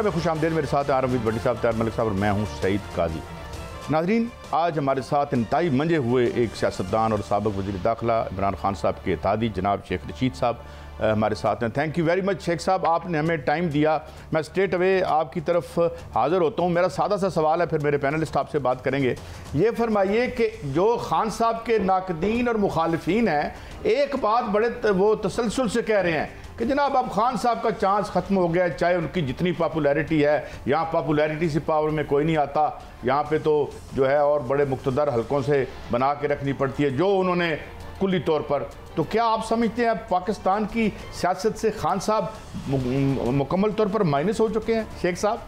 में खुशामदीद। मेरे साथ आरम बड़ी साहब, तैयार मलिक साहब और मैं हूँ सईद काजी। नाज़रीन, आज हमारे साथ इंतहाई मंजे हुए एक सियासतदान और साबिक़ वज़ीर दाखिला इमरान खान साहब के इत्तेहादी जनाब शेख रशीद साहब हमारे साथ हैं। Thank you very much Sheikh साहब, आपने हमें टाइम दिया। मैं स्ट्रेट अवे आपकी तरफ हाज़िर होता हूँ। मेरा सादा सा सवाल है, फिर मेरे पैनलिस्ट आपसे बात करेंगे। ये फरमाइए कि जो खान साहब के नाकदीन और मुखालिफिन हैं, एक बात बड़े वो तसलसल से कह रहे हैं कि जनाब अब खान साहब का चांस ख़त्म हो गया, चाहे उनकी जितनी पॉपुलैरिटी है, यहाँ पॉपुलैरिटी से पावर में कोई नहीं आता, यहाँ पे तो जो है और बड़े मुक़्तदर हलकों से बना के रखनी पड़ती है जो उन्होंने कुल्ली तौर पर। तो क्या आप समझते हैं पाकिस्तान की सियासत से खान साहब मुकम्मल तौर पर माइनस हो चुके हैं? शेख साहब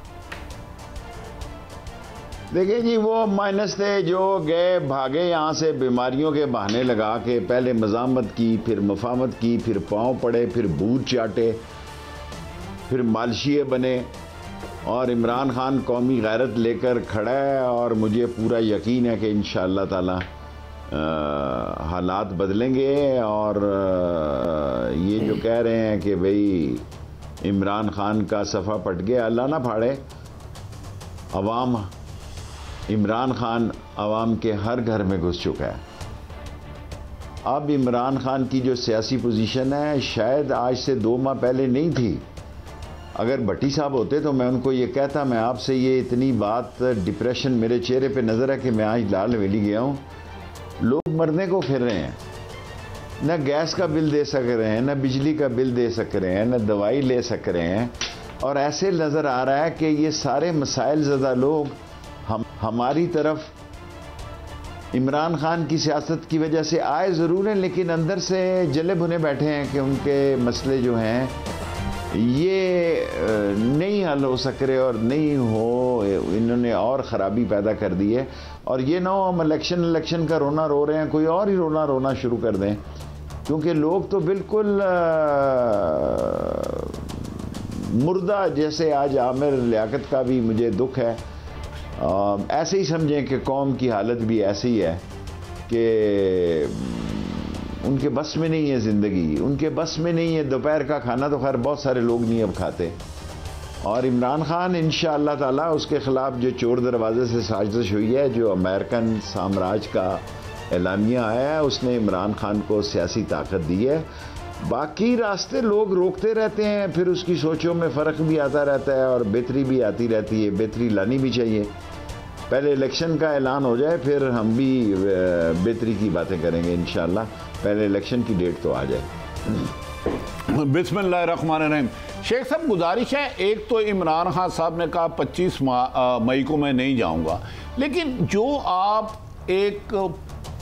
देखिए जी, वो माइनस थे जो गए भागे यहाँ से बीमारियों के बहाने लगा के, पहले मज़ामत की, फिर मफामत की, फिर पाँव पड़े, फिर बूट चाटे, फिर मालशिए बने। और इमरान खान कौमी गैरत लेकर खड़ा है और मुझे पूरा यकीन है कि इंशाअल्लाह ताला हालात बदलेंगे। और ये जो कह रहे हैं कि भाई इमरान खान का सफ़ा पट गया, अल्लाह ना फाड़े। अवाम, इमरान खान अवाम के हर घर में घुस चुका है। अब इमरान खान की जो सियासी पोजीशन है शायद आज से 2 माह पहले नहीं थी। अगर भट्टी साहब होते तो मैं उनको ये कहता, मैं आपसे ये इतनी बात, डिप्रेशन मेरे चेहरे पे नज़र है कि मैं आज लाल हवेली गया हूँ, लोग मरने को फिर रहे हैं, न गैस का बिल दे सक रहे हैं, न बिजली का बिल दे सक रहे हैं, न दवाई ले सक रहे हैं। और ऐसे नज़र आ रहा है कि ये सारे मसाइल ज़्यादा लोग हमारी तरफ इमरान खान की सियासत की वजह से आए ज़रूर हैं, लेकिन अंदर से जले भुने बैठे हैं कि उनके मसले जो हैं ये नहीं हल हो सक रहे और नहीं हो, इन्होंने और ख़राबी पैदा कर दी है। और ये ना हो हम इलेक्शन का रोना रो रहे हैं, कोई और ही रोना शुरू कर दें, क्योंकि लोग तो बिल्कुल मुर्दा जैसे। आज आमिर लियाकत का भी मुझे दुख है, ऐसे ही समझें कि कौम की हालत भी ऐसी है कि उनके बस में नहीं है ज़िंदगी, उनके बस में नहीं है। दोपहर का खाना तो खैर बहुत सारे लोग नहीं अब खाते। और इमरान खान इंशाअल्लाह ताला उसके ख़िलाफ़ जो चोर दरवाजे से साजिश हुई है, जो अमेरिकन साम्राज्य का एलामिया आया है, उसने इमरान खान को सियासी ताकत दी है। बाकी रास्ते लोग रोकते रहते हैं, फिर उसकी सोचों में फ़र्क भी आता रहता है और बेहतरी भी आती रहती है। बेहतरी लानी भी चाहिए। पहले इलेक्शन का ऐलान हो जाए, फिर हम भी बेहतरी की बातें करेंगे इंशाअल्लाह। पहले इलेक्शन की डेट तो आ जाए। बिस्मिल्लाहिर्रहमानिर्रहीम। शेख साहब, गुजारिश है, एक तो इमरान खान साहब ने कहा 25 मई को मैं नहीं जाऊंगा, लेकिन जो आप एक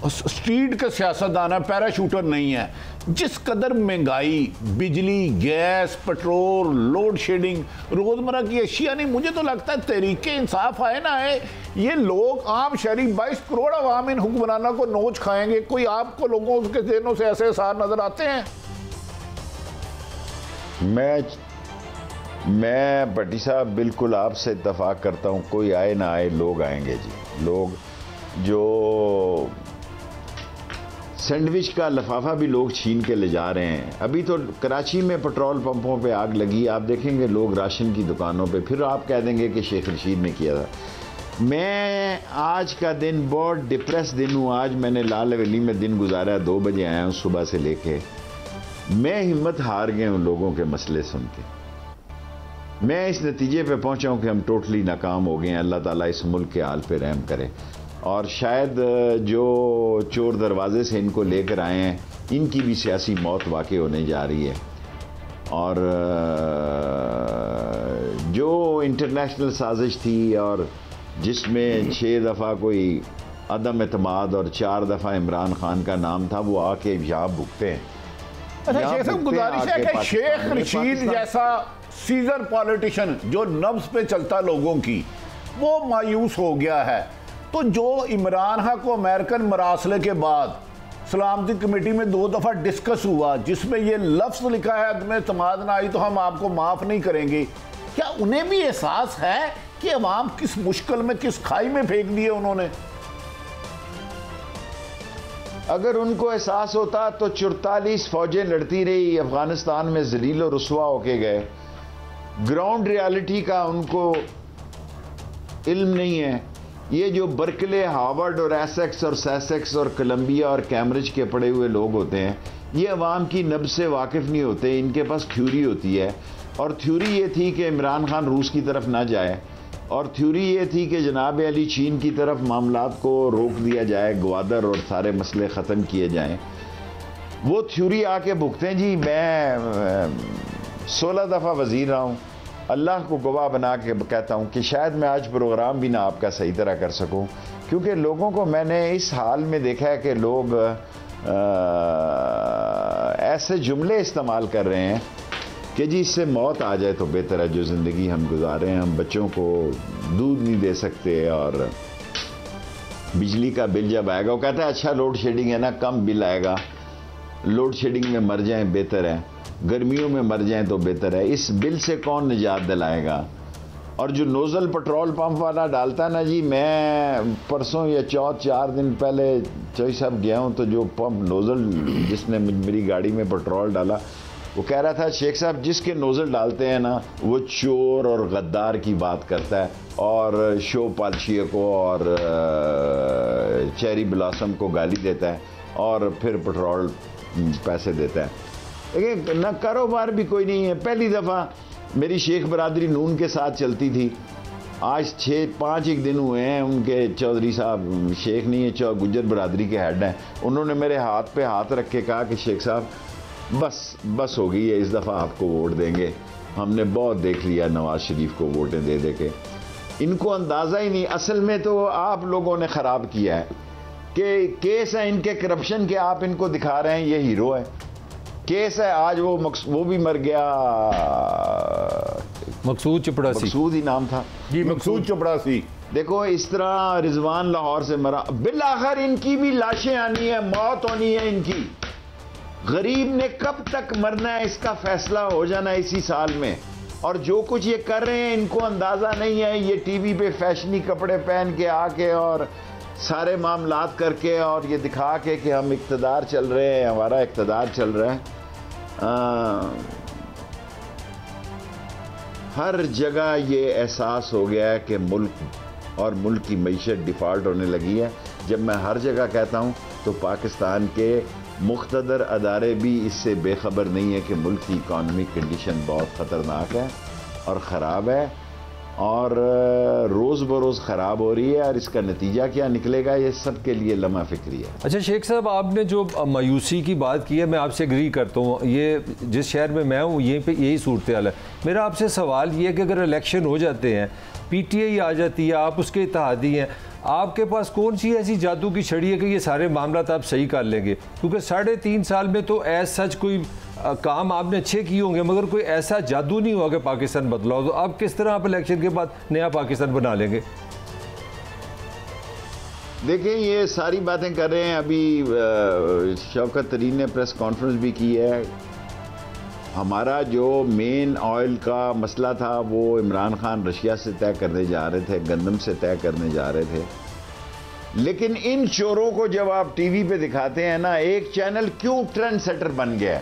स्ट्रीट का सियासतदान है, पैराशूटर नहीं है, जिस कदर महंगाई, बिजली, गैस, पेट्रोल, लोड शेडिंग, रोज़मर्रा की अशिया नहीं, मुझे तो लगता है तहरीक इंसाफ आए ना आए, ये लोग आम शहरी 22 करोड़ अवाम इन हुक्मराना को नोच खाएंगे। कोई आपको लोगों के ज़हनों से ऐसे आसार नजर आते हैं? मैं भट्टी साहब बिल्कुल आपसे इत्तफाक करता हूँ। कोई आए ना आए, लोग आएंगे जी। लोग जो सैंडविच का लिफाफा भी लोग छीन के ले जा रहे हैं। अभी तो कराची में पेट्रोल पंपों पे आग लगी, आप देखेंगे लोग राशन की दुकानों पे, फिर आप कह देंगे कि शेख रशीद ने किया था। मैं आज का दिन बहुत डिप्रेस दिन हूँ। आज मैंने लाल हवेली में दिन गुजारा, 2 बजे आया हूँ सुबह से लेके। मैं हिम्मत हार गया हूँ लोगों के मसले सुन के। मैं इस नतीजे पे पहुँचा हूँ कि हम टोटली नाकाम हो गए हैं। अल्लाह ताला इस मुल्क के हाल पे रहम करे। और शायद जो चोर दरवाजे से इनको लेकर आए हैं, इनकी भी सियासी मौत वाक़ई होने जा रही है। और जो इंटरनेशनल साजिश थी और जिसमें 6 दफ़ा कोई अदम एतमाद और 4 दफ़ा इमरान खान का नाम था, वो आके यहाँ भुगते हैं। अच्छा शेख साहब, गुजारिश है कि शेख रशीद जैसा सीजर पॉलिटिशियन जो नब्ज पे चलता लोगों की, वो मायूस हो गया है। तो जो इमरान खान को अमेरिकन मरासले के बाद सलामती कमेटी में 2 दफ़ा डिस्कस हुआ, जिसमें ये लफ्ज़ लिखा है अदम एतमाद ना आई तो हम आपको माफ़ नहीं करेंगे, क्या उन्हें भी एहसास है कि अवाम किस मुश्किल में, किस खाई में फेंक दिए उन्होंने? अगर उनको एहसास होता तो 44 फौजें लड़ती रही, अफगानिस्तान में जलील और रुसवा होके गए। ग्राउंड रियलिटी का उनको इल्म नहीं है। ये जो बर्कले, हार्वर्ड और एसेक्स और सैसेक्स और कोलंबिया और कैम्ब्रिज के पढ़े हुए लोग होते हैं, ये अवाम की नब्ज़ से वाकिफ़ नहीं होते। इनके पास थ्योरी होती है, और थ्योरी ये थी कि इमरान खान रूस की तरफ ना जाए, और थ्योरी ये थी कि जनाब अली चीन की तरफ मामलात को रोक दिया जाए, ग्वादर और सारे मसले ख़त्म किए जाएं। वो थ्योरी आके भुगतें जी। मैं 16 दफ़ा वज़ीर रहा हूँ, अल्लाह को गवाह बना के कहता हूँ कि शायद मैं आज प्रोग्राम भी ना आपका सही तरह कर सकूँ, क्योंकि लोगों को मैंने इस हाल में देखा है कि लोग ऐसे जुमले इस्तेमाल कर रहे हैं कि जी इससे मौत आ जाए तो बेहतर है। जो ज़िंदगी हम गुजारे हैं, हम बच्चों को दूध नहीं दे सकते, और बिजली का बिल जब आएगा वो कहता है अच्छा लोड शेडिंग है ना, कम बिल आएगा, लोड शेडिंग में मर जाएं बेहतर है, गर्मियों में मर जाएं तो बेहतर है। इस बिल से कौन निजात दिलाएगा? और जो नोज़ल पेट्रोल पंप वाला डालता है ना जी, मैं परसों या 4 दिन पहले चौई साहब गया हूँ, तो जो पंप नोज़ल जिसने मेरी गाड़ी में पेट्रोल डाला, वो कह रहा था शेख साहब जिसके नोज़ल डालते हैं ना वो चोर और गद्दार की बात करता है, और शो पालशिया को और चेरी ब्लॉसम को गाली देता है, और फिर पेट्रोल पैसे देता है। देखिए ना, कारोबार भी कोई नहीं है। पहली दफ़ा मेरी शेख बरादरी नून के साथ चलती थी, आज 6-5 दिन हुए हैं उनके चौधरी साहब, शेख नहीं है, गुज्जर बरादरी के हेड हैं, उन्होंने मेरे हाथ पे हाथ रख के कहा कि शेख साहब बस हो गई है, इस दफ़ा आपको वोट देंगे, हमने बहुत देख लिया नवाज शरीफ को वोटें दे दे के। इनको अंदाज़ा ही नहीं, असल में तो आप लोगों ने ख़राब किया है कि केस है इनके करप्शन के, आप इनको दिखा रहे हैं ये हीरो है। केस है, आज वो भी मर गया, मकसूद चपड़ासी, मकसूद ही नाम था जी, मकसूद चपड़ासी। देखो इस तरह रिजवान लाहौर से मरा, बिल आखिर इनकी भी लाशें आनी है, मौत होनी है इनकी। गरीब ने कब तक मरना है इसका फैसला हो जाना है इसी साल में। और जो कुछ ये कर रहे हैं इनको अंदाजा नहीं है, ये टीवी पे फैशनी कपड़े पहन के आके और सारे मामलात करके और ये दिखा के कि हम इक़्तिदार चल रहे हैं, हमारा इक़्तिदार चल रहा है। हर जगह ये एहसास हो गया है कि मुल्क और मुल्क की मईशत डिफ़ॉल्ट होने लगी है। जब मैं हर जगह कहता हूँ तो पाकिस्तान के मुख्तदर अदारे भी इससे बेखबर नहीं है कि मुल्क की इकॉनमिक कंडीशन बहुत ख़तरनाक है और ख़राब है, और रोज़ बरोज़ ख़राब हो रही है, और इसका नतीजा क्या निकलेगा ये सब के लिए लम्हा फ़िक्री है। अच्छा शेख साहब, आपने जो मायूसी की बात की है, मैं आपसे एग्री करता हूँ। ये जिस शहर में मैं हूँ यहीं पे यही सूरत हाल है। मेरा आपसे सवाल ये है कि अगर इलेक्शन हो जाते हैं, PTI आ जाती है, आप उसके इत्तेहादी हैं, आपके पास कौन सी ऐसी जादू की छड़ी है कि ये सारे मामला आप सही कर लेंगे? क्योंकि 3.5 साल में तो एज सच कोई काम आपने अच्छे किए होंगे, मगर कोई ऐसा जादू नहीं हुआ कि पाकिस्तान बदला हो। तो अब किस तरह आप इलेक्शन के बाद नया पाकिस्तान बना लेंगे? देखें, ये सारी बातें कर रहे हैं। अभी शौकत तरीन ने प्रेस कॉन्फ्रेंस भी की है। हमारा जो मेन ऑयल का मसला था वो इमरान खान रशिया से तय करने जा रहे थे, गंदम से तय करने जा रहे थे। लेकिन इन चोरों को जब आप टीवी पे दिखाते हैं ना, एक चैनल क्यों ट्रेंड सेटर बन गया?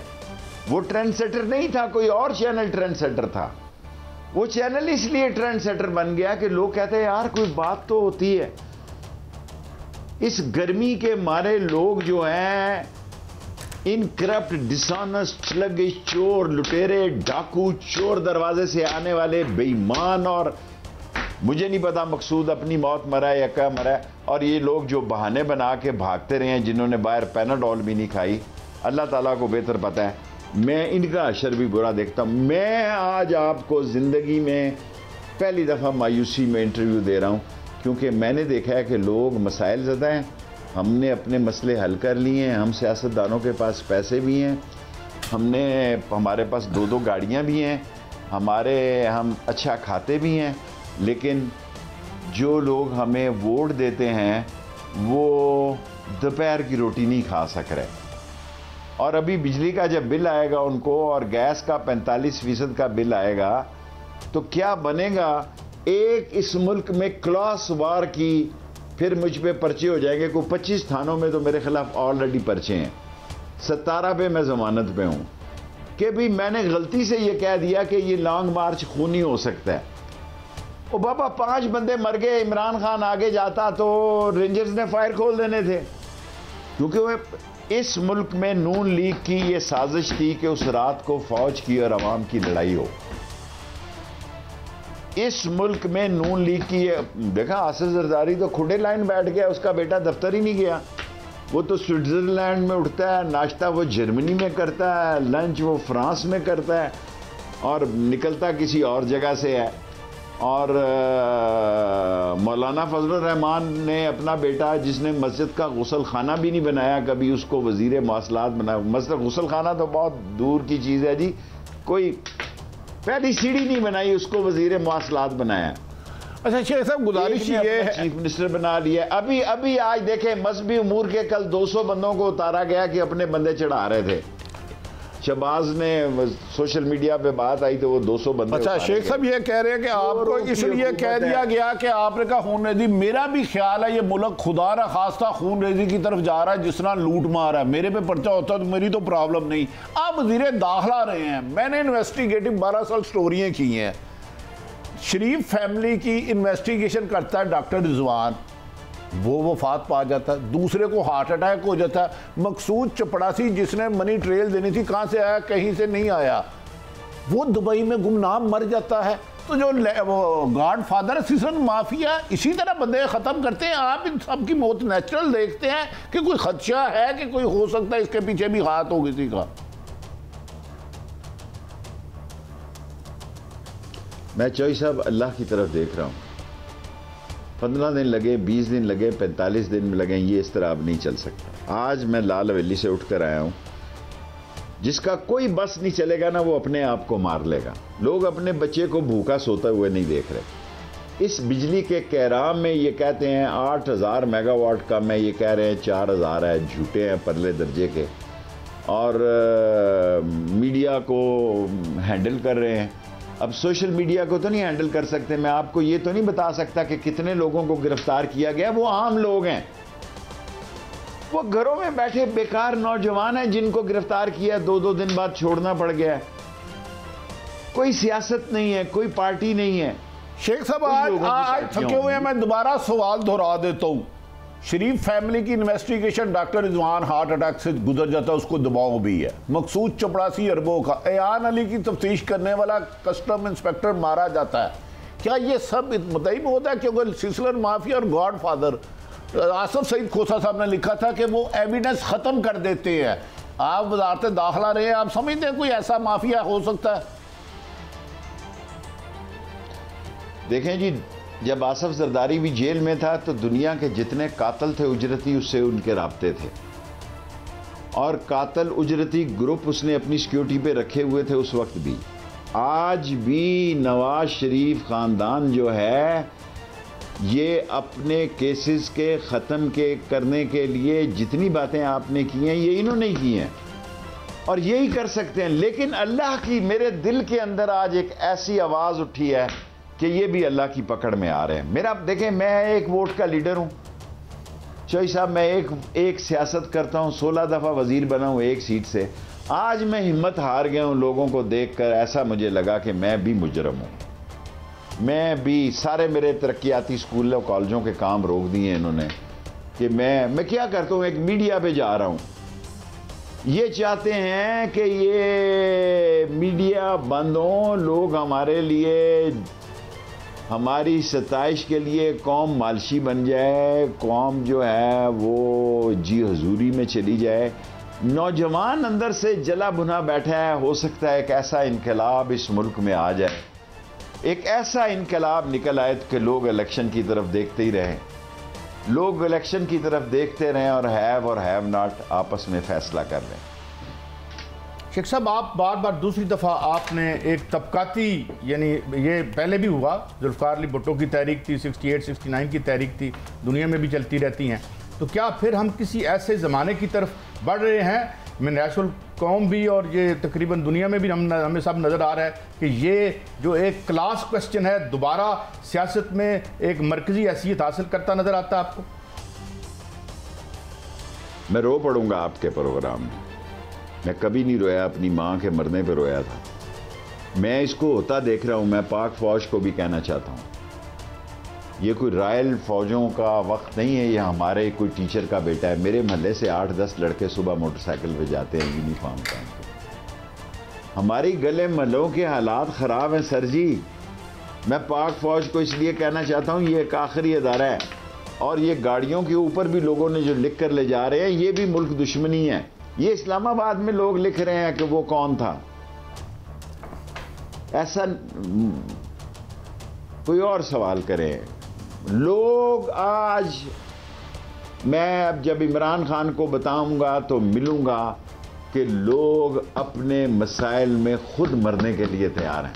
वो ट्रेंड सेटर नहीं था, कोई और चैनल ट्रेंड सेटर था। वो चैनल इसलिए ट्रेंड सेटर बन गया कि लोग कहते हैं यार कोई बात तो होती है। इस गर्मी के मारे लोग जो हैं इन करप्ट, डिसऑनेस्ट, स्लगिश, चोर, लुटेरे, डाकू, चोर दरवाजे से आने वाले बेईमान, और मुझे नहीं पता मकसूद अपनी मौत मरा है या क्या मरा है, और ये लोग जो बहाने बना के भागते रहे हैं, जिन्होंने बाहर पैनाडोल भी नहीं खाई, अल्लाह ताला को बेहतर पता है। मैं इनका अशर भी बुरा देखता हूँ। मैं आज आपको ज़िंदगी में पहली दफ़ा मायूसी में इंटरव्यू दे रहा हूँ, क्योंकि मैंने देखा है कि लोग मसाइल ज़्यादा हैं, हमने अपने मसले हल कर लिए हैं, हम सियासतदानों के पास पैसे भी हैं, हमारे पास 2-2 गाड़ियाँ भी हैं, हम अच्छा खाते भी हैं, लेकिन जो लोग हमें वोट देते हैं वो दोपहर की रोटी नहीं खा सक रहे। और अभी बिजली का जब बिल आएगा उनको, और गैस का 45% का बिल आएगा, तो क्या बनेगा? एक इस मुल्क में क्लास वार की, फिर मुझ पे पर्चे हो जाएंगे। कोई 25 थानों में तो मेरे खिलाफ ऑलरेडी पर्चे हैं, 17 पे मैं जमानत पे हूँ। कि भी मैंने गलती से ये कह दिया कि ये लॉन्ग मार्च खूनी हो सकता है। ओ बाबा 5 बंदे मर गए, इमरान खान आगे जाता तो रेंजर्स ने फायर खोल देने थे, क्योंकि वो इस मुल्क में नून लीग की ये साजिश थी कि उस रात को फौज की और अवाम की लड़ाई हो। इस मुल्क में नून लीग की ये देखा, आसिफ जरदारी तो खुले लाइन बैठ गया, उसका बेटा दफ्तर ही नहीं गया। वो तो स्विट्जरलैंड में उठता है, नाश्ता वो जर्मनी में करता है, लंच वो फ्रांस में करता है और निकलता किसी और जगह से है। और मौलाना फजलुर रहमान ने अपना बेटा, जिसने मस्जिद का गुसल खाना भी नहीं बनाया कभी, उसको वजीर मवासलात बनाया। मस्जिद गुसल खाना तो बहुत दूर की चीज़ है जी, कोई पहली सीढ़ी नहीं बनाई, उसको वजीर मवासलात बनाया। अच्छा शेख साहब, गुजारिश ये है, चीफ मिनिस्टर बना लिया। अभी आज देखें, मजहबी उमूर के कल 200 बंदों को उतारा गया कि अपने बंदे चढ़ा रहे थे। शहबाज ने सोशल मीडिया पे बात आई तो वो 200 बंदे। अच्छा शेख साहब ये कह रहे हैं कि आपको इसलिए कह दिया गया कि आपने कहा खून रेजी। मेरा भी ख्याल है ये मुल्क खुदा न खास्ता खून रेजी की तरफ जा रहा है, जिस तरह लूट मार है। मेरे पे पर्चा होता तो मेरी तो प्रॉब्लम नहीं। आप वज़ीर दाखिला रहे हैं, मैंने इन्वेस्टिगेटिव 12 साल स्टोरियाँ की हैं। शरीफ फैमिली की इन्वेस्टिगेशन करता है डॉक्टर रिजवान, वो वफात पा जाता है, दूसरे को हार्ट अटैक हो जाता है। मकसूद चपड़ासी जिसने मनी ट्रेल देनी थी, कहाँ से आया, कहीं से नहीं आया, वो दुबई में गुमनाम मर जाता है। तो जो गॉड फादर सीजन माफिया इसी तरह बंदे ख़त्म करते हैं। आप इन सब की मौत नेचुरल देखते हैं कि कोई खदशा है कि कोई हो सकता है इसके पीछे भी हाथ हो किसी का? मैं चौधरी साहब अल्लाह की तरफ देख रहा हूँ। 15 दिन लगे, 20 दिन लगे, 45 दिन में लगे, ये इस तरह अब नहीं चल सकता। आज मैं लाल हवेली से उठकर आया हूँ, जिसका कोई बस नहीं चलेगा ना, वो अपने आप को मार लेगा। लोग अपने बच्चे को भूखा सोता हुए नहीं देख रहे। इस बिजली के कहराम में ये कहते हैं 8000 मेगावाट कम है, ये कह रहे हैं 4000 है, झूठे हैं परले दर्जे के, और मीडिया को हैंडल कर रहे हैं। अब सोशल मीडिया को तो नहीं हैंडल कर सकते। मैं आपको ये तो नहीं बता सकता कि कितने लोगों को गिरफ्तार किया गया, वो आम लोग हैं, वो घरों में बैठे बेकार नौजवान हैं जिनको गिरफ्तार किया, 2-2 दिन बाद छोड़ना पड़ गया। कोई सियासत नहीं है, कोई पार्टी नहीं है। शेख साहब आज थके हुए हैं, मैं दोबारा सवाल दोहरा देता हूँ। शरीफ फैमिली की investigation, doctor Rizwan heart attack से गुजर जाता है, उसको दबाव भी है। मकसूद चपड़ासी अरबों का, एयान अली की तफ्तीश करने वाला कस्टम इंस्पेक्टर मारा जाता है। क्या ये सब मुतयन होता है? क्योंकि सिलसिलर माफिया और गॉड फादर आसिफ सईद खोसा साहब ने लिखा था कि वो एविडेंस ख़त्म कर देते हैं। आप वज़ारत दाखिला रहे हैं, आप समझते हैं कोई ऐसा माफिया हो सकता है? देखें जी, जब आसिफ जरदारी भी जेल में था तो दुनिया के जितने कातल थे उजरती, उससे उनके राब्ते थे, और कातल उजरती ग्रुप उसने अपनी सिक्योरिटी पे रखे हुए थे उस वक्त भी। आज भी नवाज शरीफ ख़ानदान जो है, ये अपने केसेस के ख़त्म करने के लिए जितनी बातें आपने की हैं, ये इन्होंने की हैं और यही कर सकते हैं। लेकिन अल्लाह की, मेरे दिल के अंदर आज एक ऐसी आवाज़ उठी है कि ये भी अल्लाह की पकड़ में आ रहे हैं। मेरा देखें, मैं एक वोट का लीडर हूँ चौधरी साहब, मैं एक सियासत करता हूँ, 16 दफ़ा वजीर बना हूँ एक सीट से। आज मैं हिम्मत हार गया हूँ लोगों को देखकर, ऐसा मुझे लगा कि मैं भी मुजरम हूँ। मैं भी, सारे मेरे तरक्याती स्कूलों कॉलेजों के काम रोक दिए इन्होंने, कि मैं क्या करता हूँ, एक मीडिया पे जा रहा हूँ। ये चाहते हैं कि ये मीडिया बंद हो, लोग हमारे लिए, हमारी सताइश के लिए कौम मालशी बन जाए, कौम जो है वो जी हजूरी में चली जाए। नौजवान अंदर से जला भुना बैठा है। हो सकता है एक ऐसा इनकलाब इस मुल्क में आ जाए, एक ऐसा इनकलाब निकल आए कि लोग इलेक्शन की तरफ देखते ही रहें, लोग इलेक्शन की तरफ देखते रहें और हैव नॉट आपस में फैसला कर लें। शेख साहब, आप बार बार दूसरी दफ़ा आपने एक तबकाती, यानी ये पहले भी हुआ, जुल्फ़िकार अली भुट्टो की तहरीक थी, 68-69 की तहरीक थी, दुनिया में भी चलती रहती हैं, तो क्या फिर हम किसी ऐसे ज़माने की तरफ बढ़ रहे हैं, मिनराशुल कौम भी और ये तकरीबन दुनिया में भी हमें सब नज़र आ रहा है कि ये जो एक क्लास क्वेश्चन है दोबारा सियासत में एक मरकज़ी हैसियत हासिल करता नज़र आता है आपको? मैं रो पड़ूंगा आपके प्रोग्राम में। मैं कभी नहीं रोया, अपनी माँ के मरने पर रोया था। मैं इसको होता देख रहा हूँ। मैं पाक फौज को भी कहना चाहता हूँ, ये कोई रॉयल फौजों का वक्त नहीं है, ये हमारे कोई टीचर का बेटा है। मेरे महल्ले से 8-10 लड़के सुबह मोटरसाइकिल पे जाते हैं यूनिफॉर्म पहन के। हमारी गले महलों के हालात ख़राब हैं सर जी। मैं पाक फौज को इसलिए कहना चाहता हूँ, ये एक आखिरी अदारा है, और ये गाड़ियों के ऊपर भी लोगों ने जो लिख कर ले जा रहे हैं, ये भी मुल्क दुश्मनी है। ये इस्लामाबाद में लोग लिख रहे हैं कि वो कौन था। ऐसा कोई और सवाल करें लोग। आज मैं अब जब इमरान खान को बताऊंगा तो मिलूंगा कि लोग अपने मसाइल में खुद मरने के लिए तैयार हैं,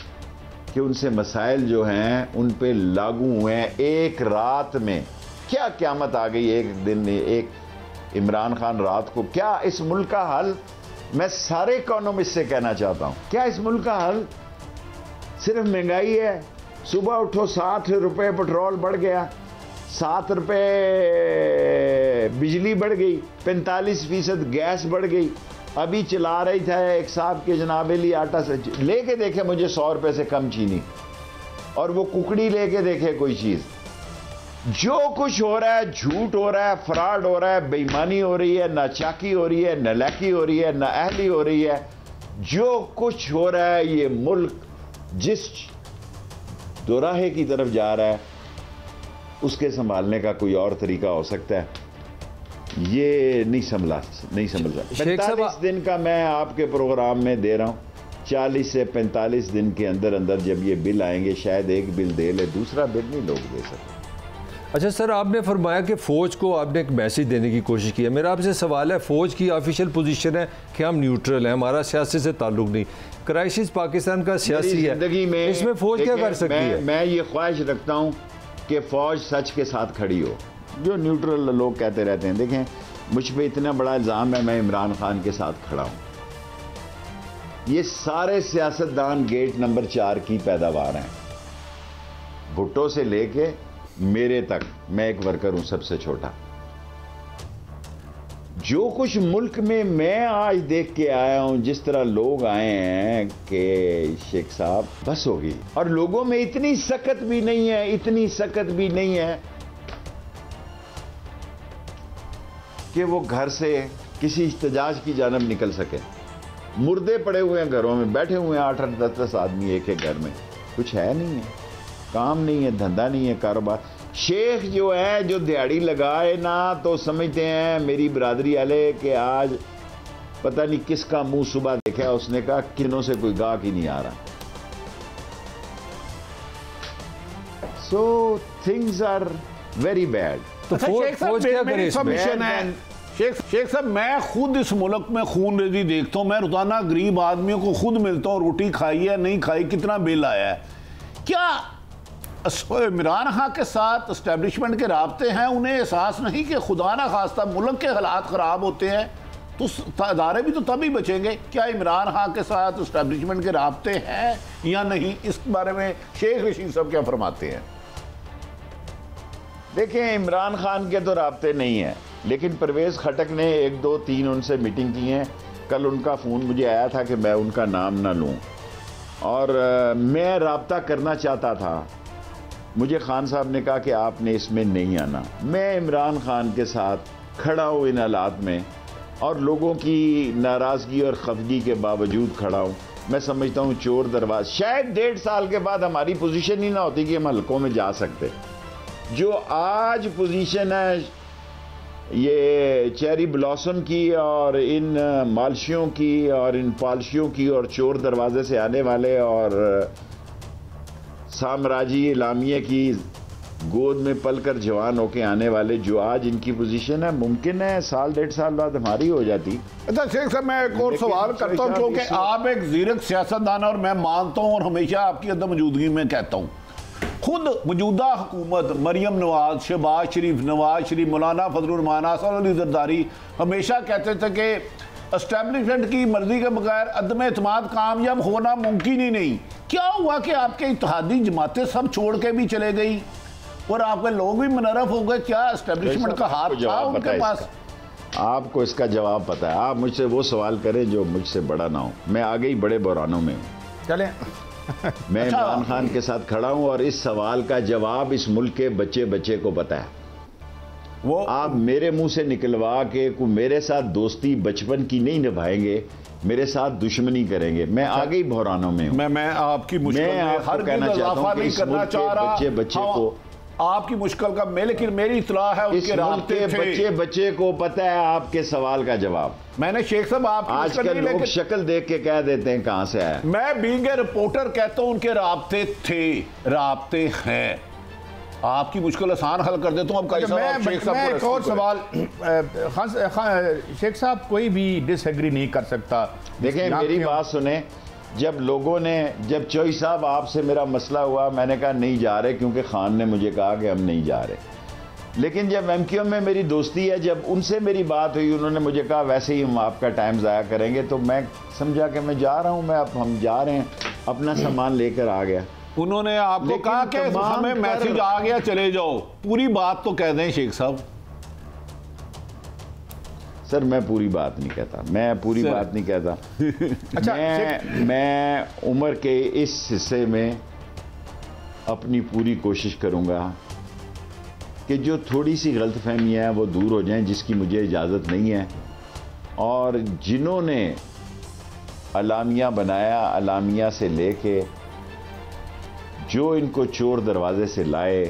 कि उनसे मसाइल जो हैं उन पे लागू हुए हैं एक रात में। क्या क़यामत आ गई एक दिन में, एक इमरान खान रात को। क्या इस मुल्क का हल, मैं सारे इकोनॉमिस्ट से कहना चाहता हूं, क्या इस मुल्क का हल सिर्फ महंगाई है? सुबह उठो 60 रुपए पेट्रोल बढ़ गया, 7 रुपए बिजली बढ़ गई, 45% गैस बढ़ गई। अभी चला रही था एक साहब के जनाब अली आटा से लेके देखे मुझे 100 रुपए से कम चीनी, और वो कुकड़ी लेके देखे कोई चीज। जो कुछ हो रहा है झूठ हो रहा है, फ्रॉड हो रहा है, बेईमानी हो रही है, नाचाकी हो रही है, नालायकी हो रही है, नाअहली हो रही है। जो कुछ हो रहा है, ये मुल्क जिस दोराहे की तरफ जा रहा है उसके संभालने का कोई और तरीका हो सकता है? ये नहीं समझ रहा। 45 दिन का मैं आपके प्रोग्राम में दे रहा हूं, 40 से 45 दिन के अंदर अंदर जब ये बिल आएंगे, शायद एक बिल दे ले, दूसरा बिल नहीं लोग दे सकते। अच्छा सर, आपने फरमाया कि फ़ौज को आपने एक मैसेज देने की कोशिश की है। मेरा आपसे सवाल है, फ़ौज की ऑफिशियल पोजीशन है कि हम न्यूट्रल हैं, हमारा सियासत से ताल्लुक नहीं। क्राइसिस पाकिस्तान का सियासी है, इसमें फ़ौज क्या कर सकती है? मैं ये ख्वाहिश रखता हूँ कि फ़ौज सच के साथ खड़ी हो। जो न्यूट्रल लोग कहते रहते हैं, देखें मुझ पर इतना बड़ा इल्ज़ाम है मैं इमरान खान के साथ खड़ा हूँ। ये सारे सियासतदान गेट नंबर 4 की पैदावार हैं, भुट्टो से लेके मेरे तक। मैं एक वर्कर हूं, सबसे छोटा। जो कुछ मुल्क में मैं आज देख के आया हूं, जिस तरह लोग आए हैं कि शेख साहब बस होगी। और लोगों में इतनी सकत भी नहीं है, इतनी सकत भी नहीं है कि वो घर से किसी इhtजाज की जानब निकल सके। मुर्दे पड़े हुए हैं घरों में, बैठे हुए हैं 8-8, 10-10 आदमी एक एक घर में। कुछ है नहीं है, काम नहीं है, धंधा नहीं है, कारोबार। शेख जो है, जो दिहाड़ी लगाए ना तो समझते हैं मेरी बरादरी वाले कि आज पता नहीं किसका मुंह सुबह देखा, उसने कहा किनों से कोई गाहक ही नहीं आ रहा। So things are very bad. तो फौज क्या करे इसमें? शेख साहब, मैं खुद इस मुल्क में खून रेजी देखता हूं। मैं रोजाना गरीब आदमियों को खुद मिलता हूं, रोटी खाई है नहीं खाई, कितना बिल आया है। क्या इमरान खान के साथ एस्टेब्लिशमेंट के राब्ते हैं? उन्हें एहसास नहीं कि खुदा ना खास्ता मुल्क के हालात ख़राब होते हैं तो अदारे भी तो तभी बचेंगे। क्या इमरान खान के साथ एस्टेब्लिशमेंट के राब्ते हैं या नहीं? इस बारे में शेख रशीद साहब क्या फरमाते हैं? देखें, इमरान खान के तो राब्ते नहीं है, लेकिन परवेज़ खटक ने 1, 2, 3 उनसे मीटिंग की हैं। कल उनका फ़ोन मुझे आया था कि मैं उनका नाम ना लूँ, और मैं राब्ता करना चाहता था। मुझे खान साहब ने कहा कि आपने इसमें नहीं आना। मैं इमरान खान के साथ खड़ा हूँ इन हालात में, और लोगों की नाराज़गी और खफगी के बावजूद खड़ा हूँ। मैं समझता हूँ चोर दरवाज, शायद 1.5 साल के बाद हमारी पोजीशन ही ना होती कि हम हल्कों में जा सकते। जो आज पोजीशन है ये चेरी ब्लॉसम की और इन मालशियों की और इन पॉलिशियों की और चोर दरवाजे से आने वाले और साम्राज्य इलामिया की गोद में पलकर जवान होके आने वाले, जो आज इनकी पोजीशन है, मुमकिन है 1.5 साल बाद हमारी हो जाती। अच्छा शेख साहब, मैं एक और सवाल करता हूँ, क्योंकि आप एक ज़ीरक सियासतदान और मैं मानता हूँ और हमेशा आपकी अदम मौजूदगी में कहता हूँ, खुद मौजूदा हुकूमत मरियम नवाज, शहबाज शरीफ, नवाज शरीफ, मौलाना फजलुर रहमान, हसन अली जरदारी हमेशा कहते थे कि एस्टेब्लिशमेंट की मर्जी के बगैर अदम एतमाद कामयाब होना मुमकिन ही नहीं। क्या हुआ कि आपके इत्तेहादी जमातें सब छोड़ के भी चले गई और आपके लोग भी मुनरफ हो गए? क्या एस्टेब्लिशमेंट का हाथ था उनके पास? आपको इसका जवाब पता है। आप मुझसे वो सवाल करें जो मुझसे बड़ा ना हो। मैं आगे ही बड़े बहरानों में हूँ। चलें मैं इमरान खान के साथ खड़ा हूँ और इस सवाल का जवाब इस मुल्क के बच्चे बच्चे को पता है। वो आप मेरे मुंह से निकलवा के मेरे साथ दोस्ती बचपन की नहीं निभाएंगे, मेरे साथ दुश्मनी करेंगे। मैं आगे ही बहरानों में हूँ। मैं आपकी मुश्किल मैं में आपको हर कहना चाहता हूँ कि नहीं इस करना मुल्क चाह के रहा बच्चे बच्चे हाँ, को आपकी मुश्किल का मैं, लेकिन मेरी इतला है इस उनके मुल्क रास्ते के थे। बच्चे बच्चे को पता है आपके सवाल का जवाब। मैंने शेख साहब आपकी मुश्किल आजकल नहीं, लोग लेकिन शक्ल देख के कह देते हैं कहां से आया। मैं बीइंग ए रिपोर्टर कहता हूं उनके रास्ते थे, रास्ते हैं। आपकी मुश्किल आसान हल कर देता हूं। अब मैं एक और सवाल शेख साहब, कोई भी डिसएग्री नहीं कर सकता। देखें मेरी बात सुने, जब चौई साहब आपसे मेरा मसला हुआ, मैंने कहा नहीं जा रहे, क्योंकि खान ने मुझे कहा कि हम नहीं जा रहे। लेकिन जब MQM में मेरी दोस्ती है, जब उनसे मेरी बात हुई, उन्होंने मुझे कहा वैसे ही हम आपका टाइम ज़ाया करेंगे, तो मैं समझा कि मैं जा रहा हूँ, हम जा रहे हैं, अपना सामान लेकर आ गया। उन्होंने आपको कहा कि हमें मैसेज आ गया चले जाओ, पूरी बात तो कह दें शेख साहब। सर मैं पूरी बात नहीं कहता, मैं पूरी बात नहीं कहता। अच्छा, मैं उम्र के इस हिस्से में अपनी पूरी कोशिश करूंगा कि जो थोड़ी सी गलतफहमियां हैं वो दूर हो जाएं, जिसकी मुझे इजाज़त नहीं है। और जिन्होंने अलामिया बनाया, अलामिया से लेके जो इनको चोर दरवाजे से लाए,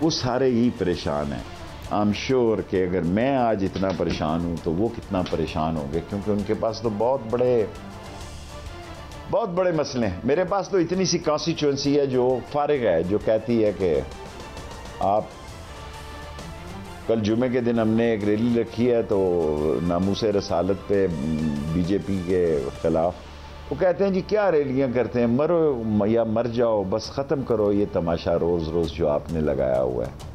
वो सारे ही परेशान हैं। आई एम श्योर कि अगर मैं आज इतना परेशान हूं तो वो कितना परेशान होंगे, क्योंकि उनके पास तो बहुत बड़े मसले हैं। मेरे पास तो इतनी सी कॉन्स्टिट्यूंसी है जो फारिग है, जो कहती है कि आप कल जुमे के दिन हमने एक रैली रखी है तो नामूसे रसालत पे बीजेपी के खिलाफ, वो कहते हैं जी क्या रैलियां करते हैं, मरो या मर जाओ, बस ख़त्म करो ये तमाशा रोज़ रोज़ जो आपने लगाया हुआ है।